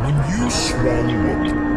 When you swallow up.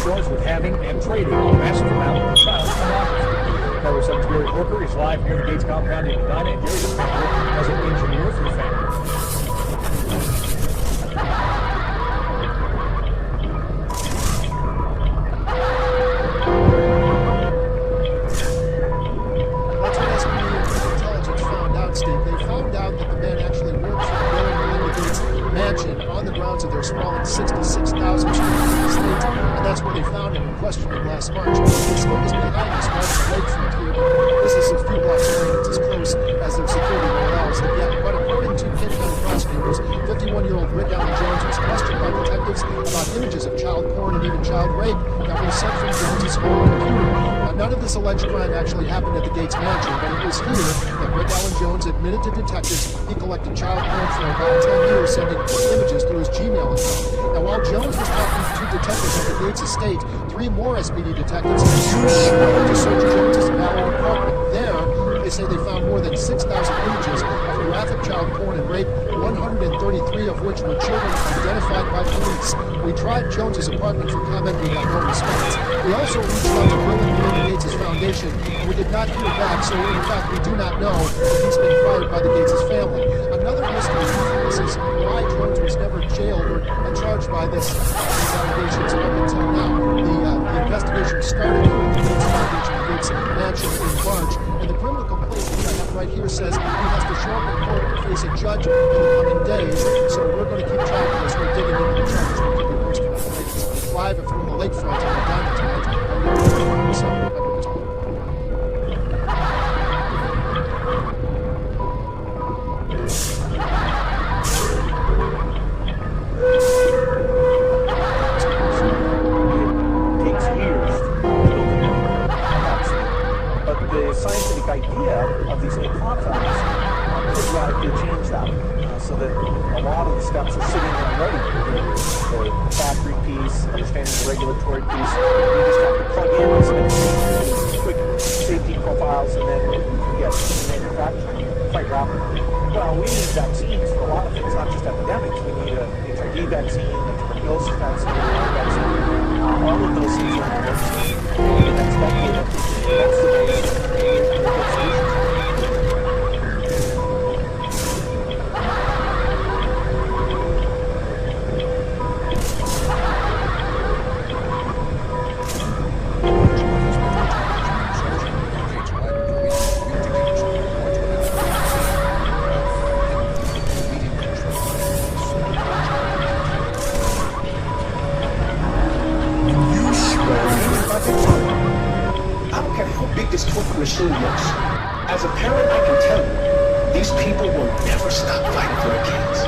charged with having and trading a massive amount of child pornography. Number 7 Gary Worker is live near the Gates compound in Medina, and Gary is work as an engineer for the family. On the grounds of their sprawling 66,000 square feet estate, and that's where they found him and questioned him last March. The estate is behind us, right on the lakefront here, but this is a few blocks away, and it's as close as their security will allow us to get. But according to Kent County prosecutors, 51-year-old Rick Allen Jones was questioned by detectives about images of child porn and even child rape that were sent from Jones's home computer. None of this alleged crime actually happened at the Gates mansion, but it was here that Rick Allen Jones admitted to detectives he collected child porn for about 10 years, sending images through his Gmail account. Now, while Jones was talking to detectives at the Gates estate, 3 more SPD detectives to search Jones's Ballard apartment. There, they say they found more than 6,000 images of graphic child porn and rape, 133 of which were children identified by police. We tried Jones's apartment for comment, we got no response. We also reached out to Bill and Melinda Gates' foundation, and we did not hear back, so in fact we do not know if he's been fired by the Gates' family. Another mystery this is why Jones was never jailed or charged by these allegations up until now. The investigation started with the Gates Foundation, the Gates mansion in March, and the criminal complaint, which I have right here, says he has to show up in court and face a judge in the coming days. So we're going to keep track of this. We're digging into the charges. We'll keep you posted on the latest. Live from the lakefront in Medina tonight. Scientific idea of these new compounds could radically change that, so that a lot of the steps are sitting there already. The factory piece, understanding the regulatory piece, you just have to plug in some quick safety profiles, and then you can get manufacturing quite rapidly. Well, we need vaccines for a lot of things, not just epidemics. We need a HIV vaccine, a tuberculosis vaccine, all of those things are important. In the next decade, that's the base. This total machine looks. As a parent, I can tell you, these people will never stop fighting for their kids.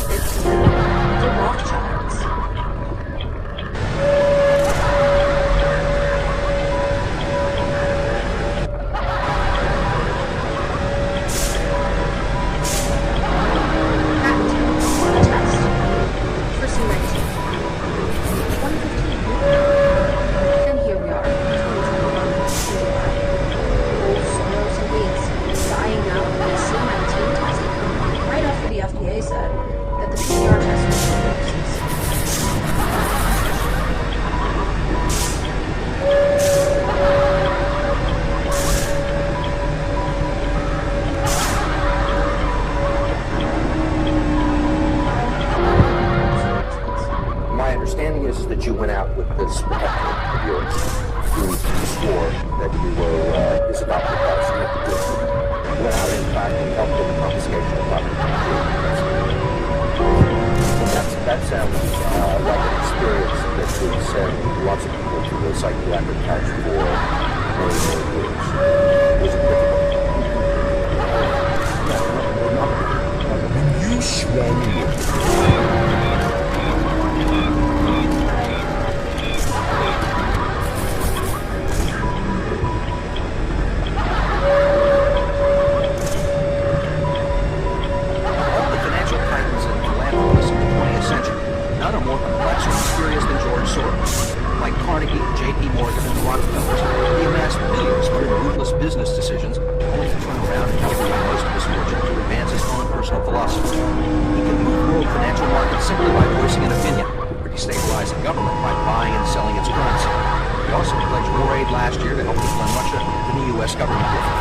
15, the Rothschilds. That you went out with this protector of yours who swore that you were his adopted son. You went out, in fact, and helped in the confiscation of property. That sounds like an experience that would send lots of people to the psychiatric house for many, many years. Was it difficult? You swallow business decisions, only to turn around and give away most of his fortune to advance his own personal philosophy. He can move world financial markets simply by voicing an opinion, or destabilize a government by buying and selling its currency. He also pledged war aid last year to help people in Russia than the U.S. government did.